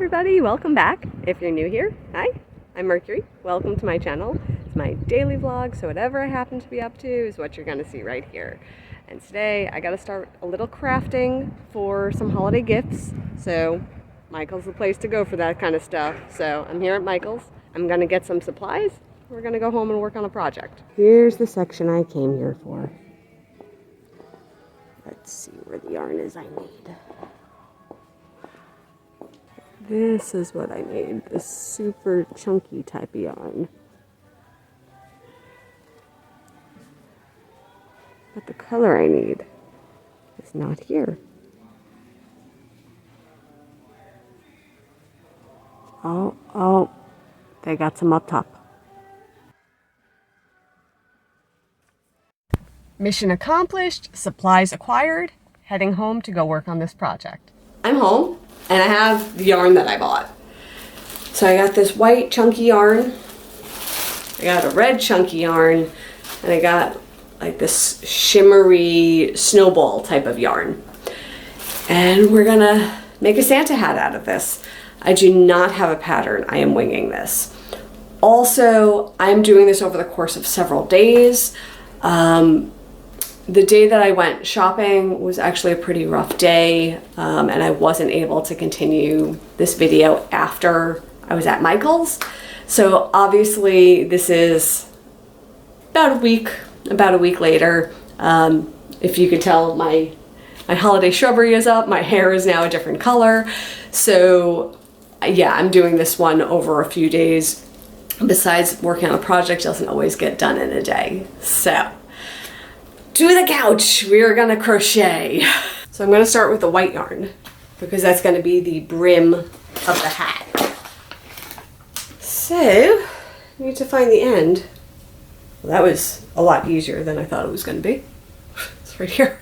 everybody, welcome back. If you're new here, hi, I'm Mercury. Welcome to my channel. It's my daily vlog, so whatever I happen to be up to is what you're gonna see right here. And today I gotta start a little crafting for some holiday gifts. So Michael's the place to go for that kind of stuff. So I'm here at Michael's. I'm gonna get some supplies. We're gonna go home and work on a project. Here's the section I came here for. Let's see where the yarn is I need. This is what I need, this super chunky type of yarn. But the color I need is not here. Oh, they got some up top. Mission accomplished, supplies acquired, heading home to go work on this project. I'm home. And I have the yarn that I bought. So I got this white chunky yarn, I got a red chunky yarn, and I got like this shimmery snowball type of yarn. And we're gonna make a Santa hat out of this. I do not have a pattern, I am winging this. Also, I'm doing this over the course of several days. The day that I went shopping was actually a pretty rough day, and I wasn't able to continue this video after I was at Michael's. So obviously this is about a week later. If you could tell, my holiday shrubbery is up, my hair is now a different color. So yeah, I'm doing this one over a few days. Besides, working on a project doesn't always get done in a day. So to the couch, we are gonna crochet. So I'm gonna start with the white yarn because that's gonna be the brim of the hat. So, I need to find the end. Well, that was a lot easier than I thought it was gonna be. It's right here.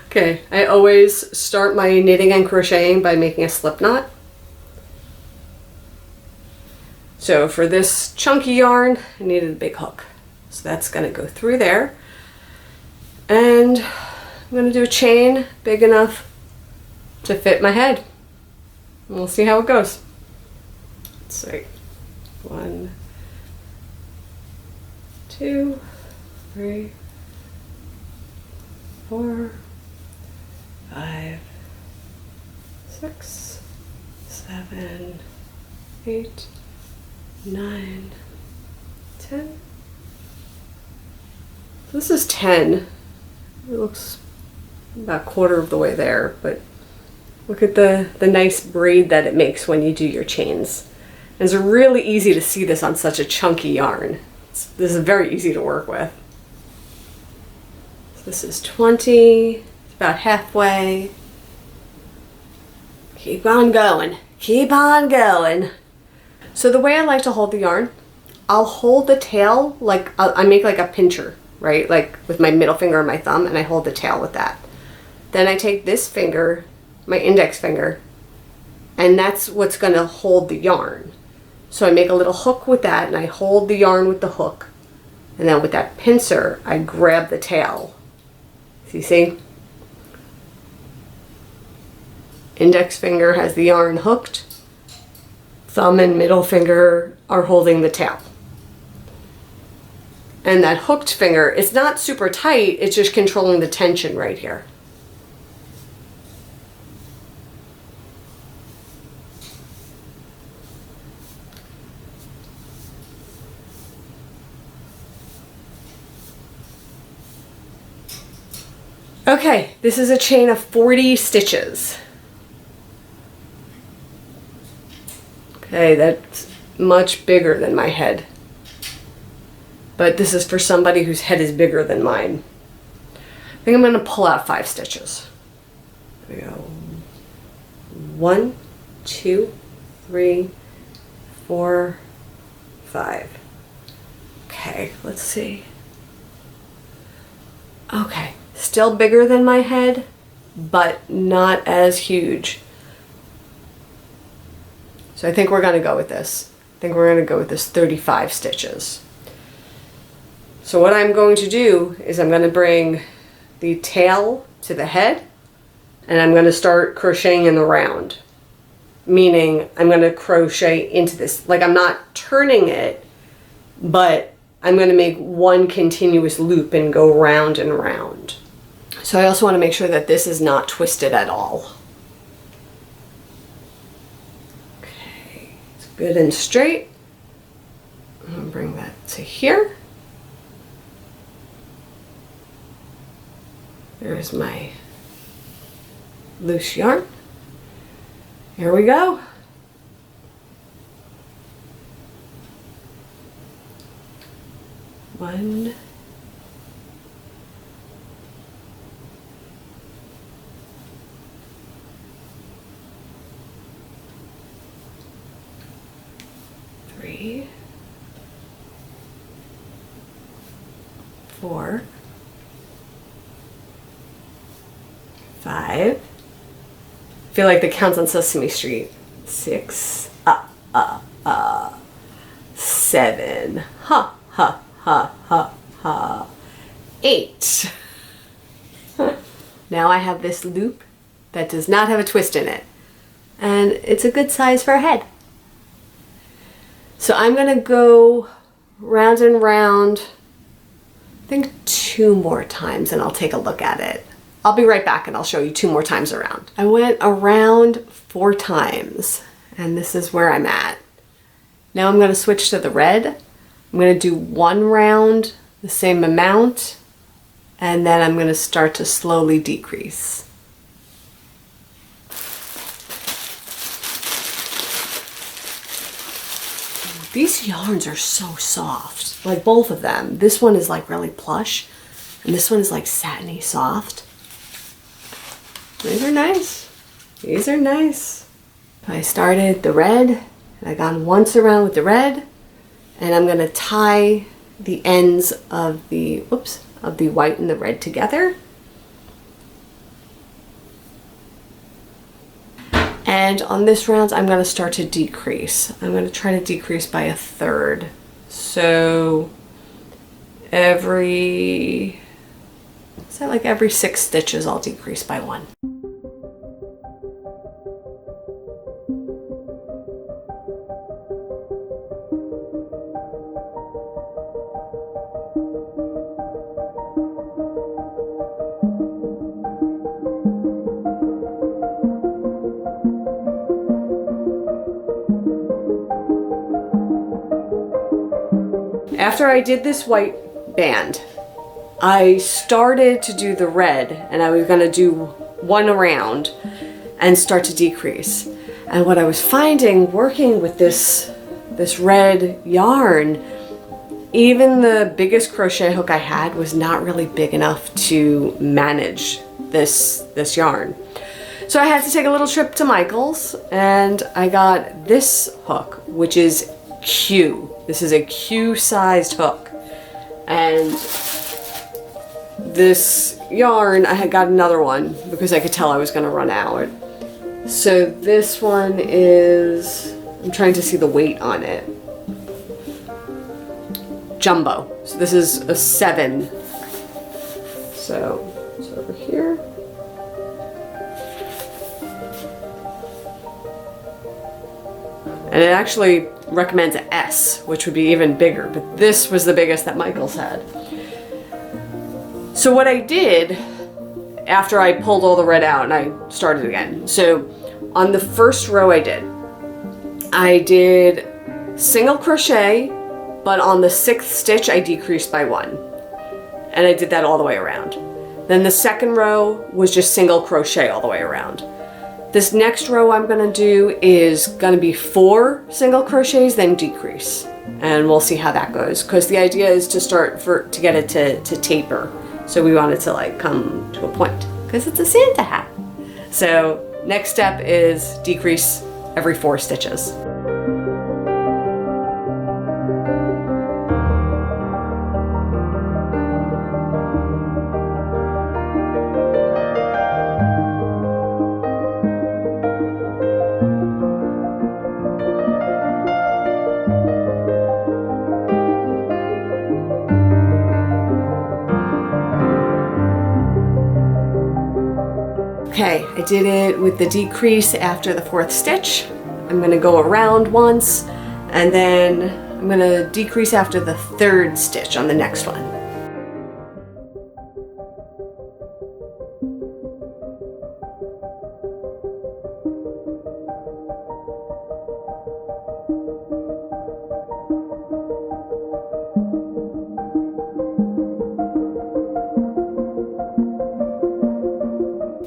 Okay, I always start my knitting and crocheting by making a slip knot. So for this chunky yarn, I needed a big hook. So that's gonna go through there. And I'm going to do a chain big enough to fit my head. And we'll see how it goes. Let's see. 1, 2, 3, 4, 5, 6, 7, 8, 9, 10. This is 10. It looks about a quarter of the way there, but look at the nice braid that it makes when you do your chains. And it's really easy to see this on such a chunky yarn. This is very easy to work with. So this is 20, it's about halfway. Keep on going, keep on going. So the way I like to hold the yarn, I'll hold the tail like, I make like a pincher. Right, like with my middle finger and my thumb, and I hold the tail with that. Then I take this finger, my index finger, and that's what's going to hold the yarn. So I make a little hook with that, and I hold the yarn with the hook, and then with that pincer, I grab the tail. See? Index finger has the yarn hooked, thumb and middle finger are holding the tail. And that hooked finger, it's not super tight, it's just controlling the tension right here. Okay, this is a chain of 40 stitches. Okay, that's much bigger than my head. But this is for somebody whose head is bigger than mine. I think I'm going to pull out 5 stitches. There we go. 1, 2, 3, 4, 5. Okay, let's see. Okay, still bigger than my head, but not as huge. So I think we're going to go with this. I think we're going to go with this 35 stitches. So what I'm going to do is I'm going to bring the tail to the head, and I'm going to start crocheting in the round. meaning I'm going to crochet into this. Like I'm not turning it, but I'm going to make one continuous loop and go round and round. So I also want to make sure that this is not twisted at all. Okay, it's good and straight. I'm going to bring that to here. There's my loose yarn. Here we go. One, three, four, five. I feel like the counts on Sesame Street. 6, 7, ha, ha, ha, ha, ha, 8. Now I have this loop that does not have a twist in it. And it's a good size for a head. So I'm gonna go round and round, I think 2 more times, and I'll take a look at it. I'll be right back and I'll show you 2 more times around. I went around 4 times and this is where I'm at. Now I'm going to switch to the red. I'm going to do 1 round, the same amount, and then I'm going to start to slowly decrease. These yarns are so soft, like both of them. This one is like really plush and this one is like satiny soft. These are nice. These are nice. I started the red, and I gone once around with the red, and I'm gonna tie the ends of the, of the white and the red together. And on this round, I'm gonna start to decrease. I'm gonna try to decrease by 1/3. So every 6 stitches, I'll decrease by 1. After I did this white band, I started to do the red, and I was going to do 1 around and start to decrease. And what I was finding working with this red yarn, even the biggest crochet hook I had was not really big enough to manage this yarn. So I had to take a little trip to Michael's, and I got this hook, which is Q. This is a Q-sized hook. And this yarn, I had got another one because I could tell I was going to run out. So this one is, I'm trying to see the weight on it. Jumbo. So this is a 7. So it's over here. And it actually recommends an S, which would be even bigger, but this was the biggest that Michael's had. So what I did after I pulled all the red out and I started again. So on the first row I did single crochet, but on the 6th stitch I decreased by 1. And I did that all the way around. Then the second row was just single crochet all the way around. This next row I'm gonna do is gonna be 4 single crochets, then decrease. And we'll see how that goes, because the idea is to start to get it to taper. So we want it to like come to a point, because it's a Santa hat. So next step is decrease every 4 stitches. Okay, I did it with the decrease after the 4th stitch. I'm gonna go around once, and then I'm gonna decrease after the 3rd stitch on the next one.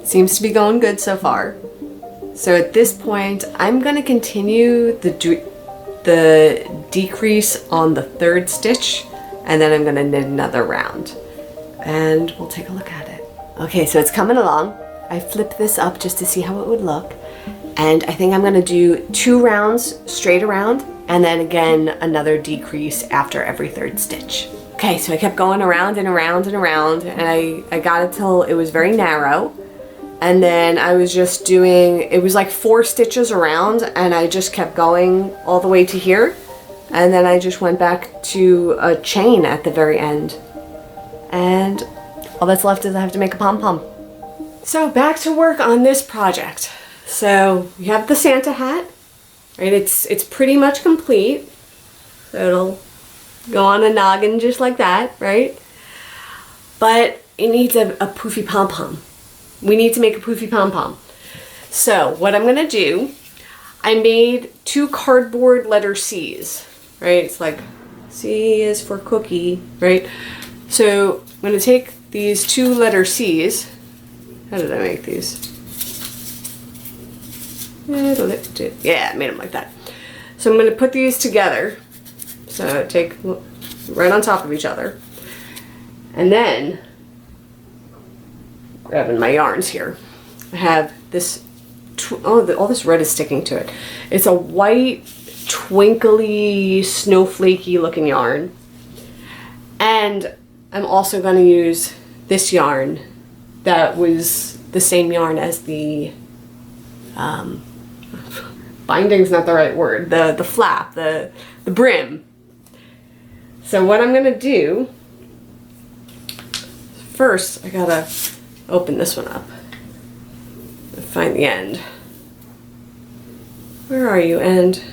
Seems to be going good so far. So at this point, I'm gonna continue the decrease on the 3rd stitch, and then I'm gonna knit another round. And we'll take a look at it. Okay, so it's coming along. I flipped this up just to see how it would look. And I think I'm gonna do 2 rounds straight around, and then again, another decrease after every 3rd stitch. Okay, so I kept going around and around and around, and I got it till it was very narrow. And then I was just doing, it was like 4 stitches around, and I just kept going all the way to here. And then I just went back to a chain at the very end. And all that's left is I have to make a pom-pom. So back to work on this project. So we have the Santa hat, right? It's pretty much complete. So it'll go on a noggin just like that, right? But it needs a poofy pom-pom. We need to make a poofy pom-pom. So what I'm gonna do, I made 2 cardboard letter C's, right? It's like C is for cookie, right? So I'm gonna take these 2 letter C's. How did I make these? Yeah, I made them like that. So I'm gonna put these together. So take right on top of each other. And then, grabbing my yarns here, I have this, all this red is sticking to it. It's a white, twinkly, snowflakey looking yarn. And I'm also going to use this yarn that was the same yarn as the, binding's not the right word, the flap, the brim. So what I'm going to do, first I gotta open this one up and find the end. Where are you, end?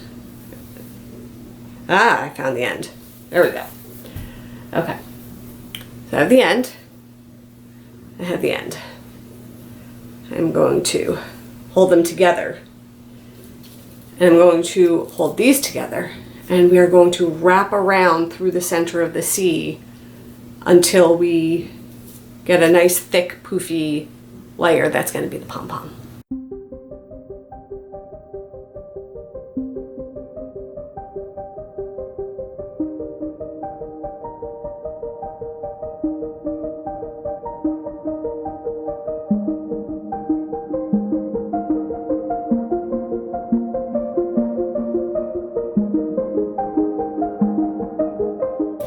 Ah, I found the end. There we go. Okay. So I have the end. I have the end. I'm going to hold them together. And I'm going to hold these together. And we are going to wrap around through the center of the C until we get a nice thick poofy layer that's going to be the pom-pom.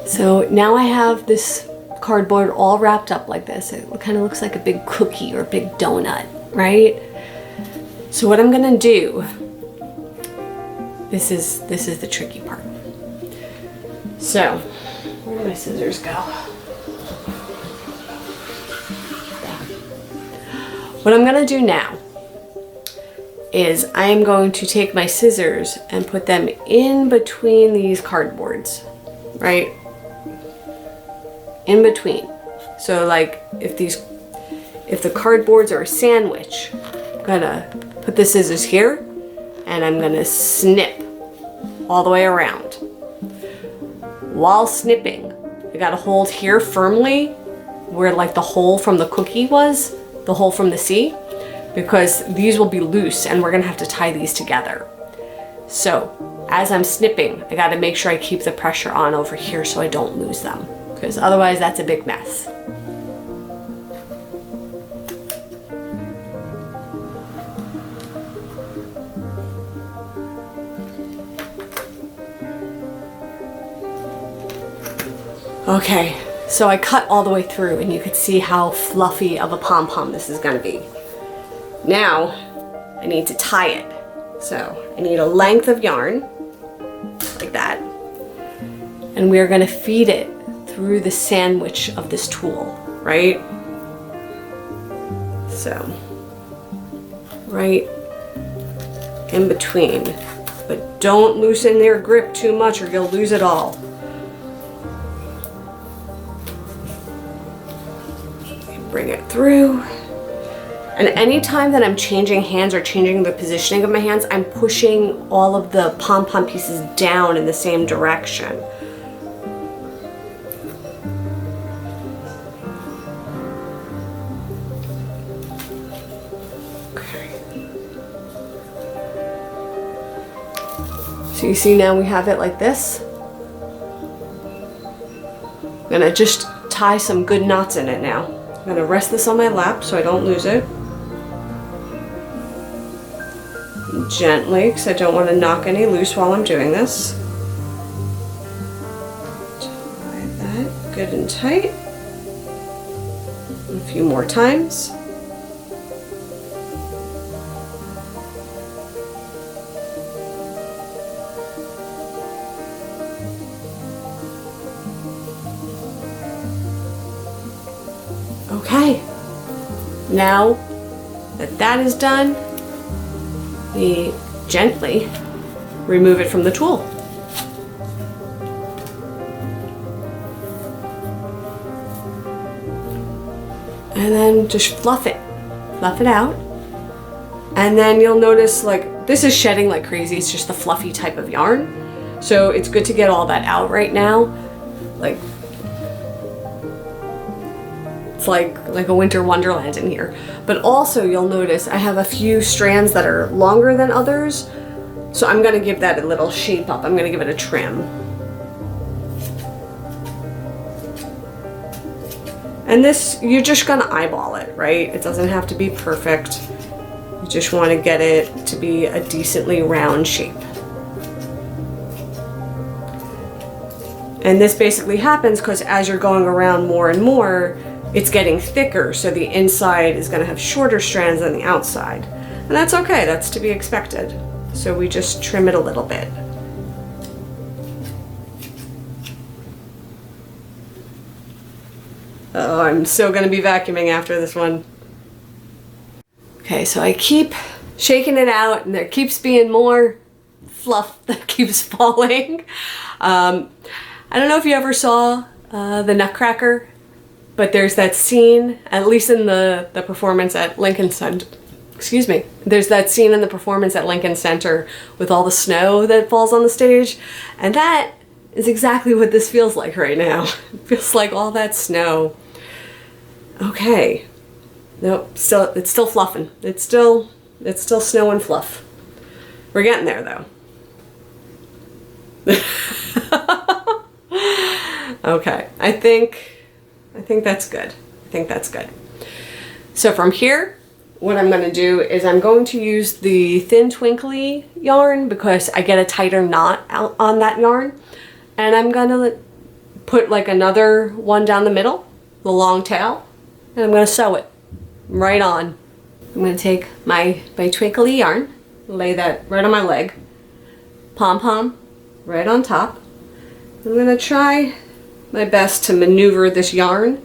So now I have this cardboard all wrapped up like this. It kind of looks like a big cookie or a big donut, right? So what I'm gonna do, this is the tricky part. So, where did my scissors go? What I'm gonna do now is I am going to take my scissors and put them in between these cardboards, right? In between. So like if the cardboards are a sandwich, I'm gonna put the scissors here and I'm gonna snip all the way around. While snipping, I gotta hold here firmly where like the hole from the cookie was, the hole from the C, because these will be loose and we're gonna have to tie these together. So as I'm snipping, I gotta make sure I keep the pressure on over here so I don't lose them, because otherwise that's a big mess. Okay, so I cut all the way through and you could see how fluffy of a pom-pom this is gonna be. Now, I need to tie it. So I need a length of yarn, like that. And we're gonna feed it through the sandwich of this tool, right? So, right in between. But don't loosen their grip too much or you'll lose it all. Bring it through. And anytime that I'm changing hands or changing the positioning of my hands, I'm pushing all of the pom-pom pieces down in the same direction. Okay. So you see now we have it like this. I'm gonna just tie some good knots in it now. I'm gonna rest this on my lap so I don't lose it. Gently, because I don't want to knock any loose while I'm doing this. Tie that good and tight. A few more times. Okay, now that that is done, we gently remove it from the tool. And then just fluff it out. And then you'll notice, like, this is shedding like crazy. It's just the fluffy type of yarn. So it's good to get all that out right now. Like, it's like a winter wonderland in here. But also you'll notice I have a few strands that are longer than others. So I'm gonna give that a little shape up. I'm gonna give it a trim. And this, you're just gonna eyeball it, right? It doesn't have to be perfect. You just wanna get it to be a decently round shape. And this basically happens because as you're going around more and more, it's getting thicker, so the inside is going to have shorter strands than the outside. And that's okay, that's to be expected. So we just trim it a little bit. Oh, I'm so going to be vacuuming after this one. Okay, so I keep shaking it out and there keeps being more fluff that keeps falling. I don't know if you ever saw the Nutcracker, but there's that scene, at least in the performance at Lincoln Center, excuse me, there's that scene in the performance at Lincoln Center with all the snow that falls on the stage, and that is exactly what this feels like right now. It feels like all that snow. Okay, nope, it's still fluffing. It's still snow and fluff. We're getting there though. Okay, I think that's good. I think that's good. So from here, what I'm going to do is I'm going to use the thin twinkly yarn because I get a tighter knot out on that yarn. And I'm going to put like another one down the middle, the long tail, and I'm going to sew it right on. I'm going to take my twinkly yarn, lay that right on my leg, pom-pom right on top. I'm going to try my best to maneuver this yarn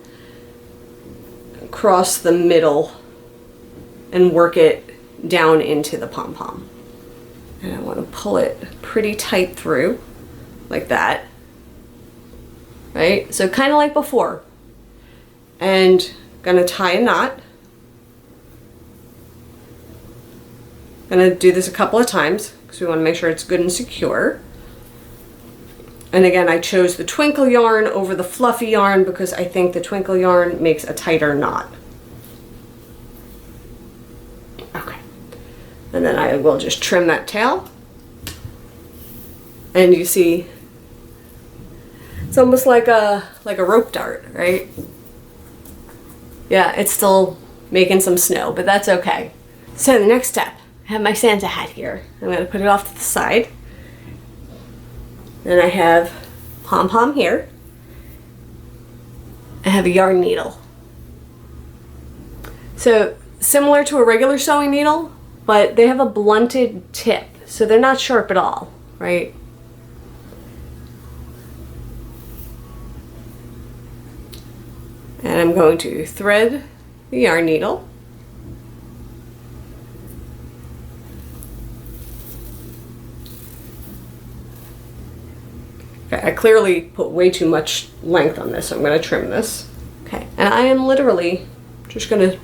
across the middle and work it down into the pom-pom. And I want to pull it pretty tight through, like that. Right? So kind of like before. And gonna tie a knot. Gonna do this a couple of times because we want to make sure it's good and secure. And again, I chose the twinkle yarn over the fluffy yarn because I think the twinkle yarn makes a tighter knot. Okay. And then I will just trim that tail. And you see, it's almost like a rope dart, right? Yeah, it's still making some snow, but that's okay. So the next step, I have my Santa hat here. I'm going to put it off to the side. Then I have pom-pom here. I have a yarn needle. So similar to a regular sewing needle, but they have a blunted tip, so they're not sharp at all, right? And I'm going to thread the yarn needle. I clearly put way too much length on this, so I'm gonna trim this. Okay, and I am literally just gonna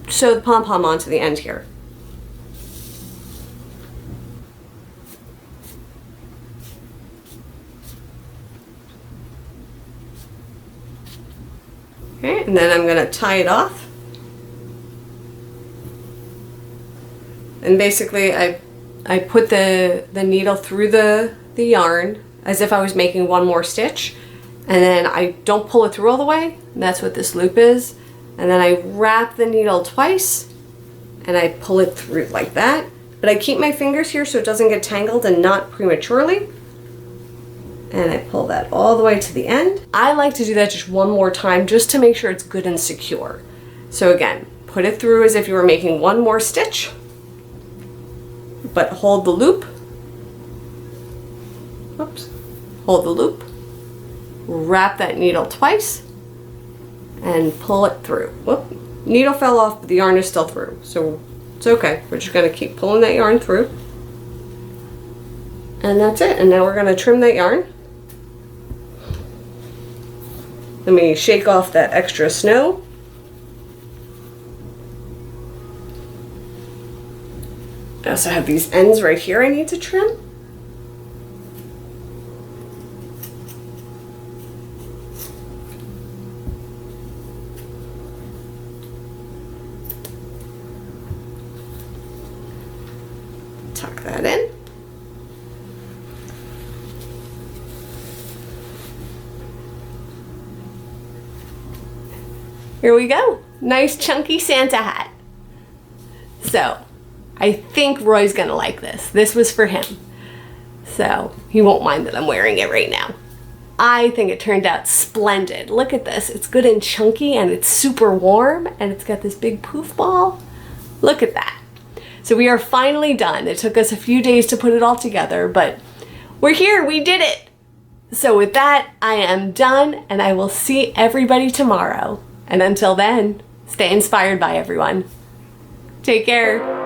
sew the pom-pom onto the end here. Okay, and then I'm gonna tie it off. And basically I put the needle through the yarn as if I was making one more stitch, and then I don't pull it through all the way, and that's what this loop is. And then I wrap the needle twice and I pull it through like that. But I keep my fingers here so it doesn't get tangled and knot prematurely. And I pull that all the way to the end. I like to do that just one more time just to make sure it's good and secure. So again, put it through as if you were making one more stitch, but hold the loop. Oops. Hold the loop. Wrap that needle twice and pull it through. Whoop. Needle fell off, but the yarn is still through, so it's okay. We're just gonna keep pulling that yarn through. And that's it. And now we're gonna trim that yarn. Let me shake off that extra snow. I also have these ends right here I need to trim. Tuck that in. Here we go. Nice chunky Santa hat. So, I think Roy's gonna like this. This was for him. So, he won't mind that I'm wearing it right now. I think it turned out splendid. Look at this. It's good and chunky and it's super warm and it's got this big poof ball. Look at that. So we are finally done. It took us a few days to put it all together, but we're here. We did it. So with that, I am done and I will see everybody tomorrow. And until then, stay inspired by everyone. Take care.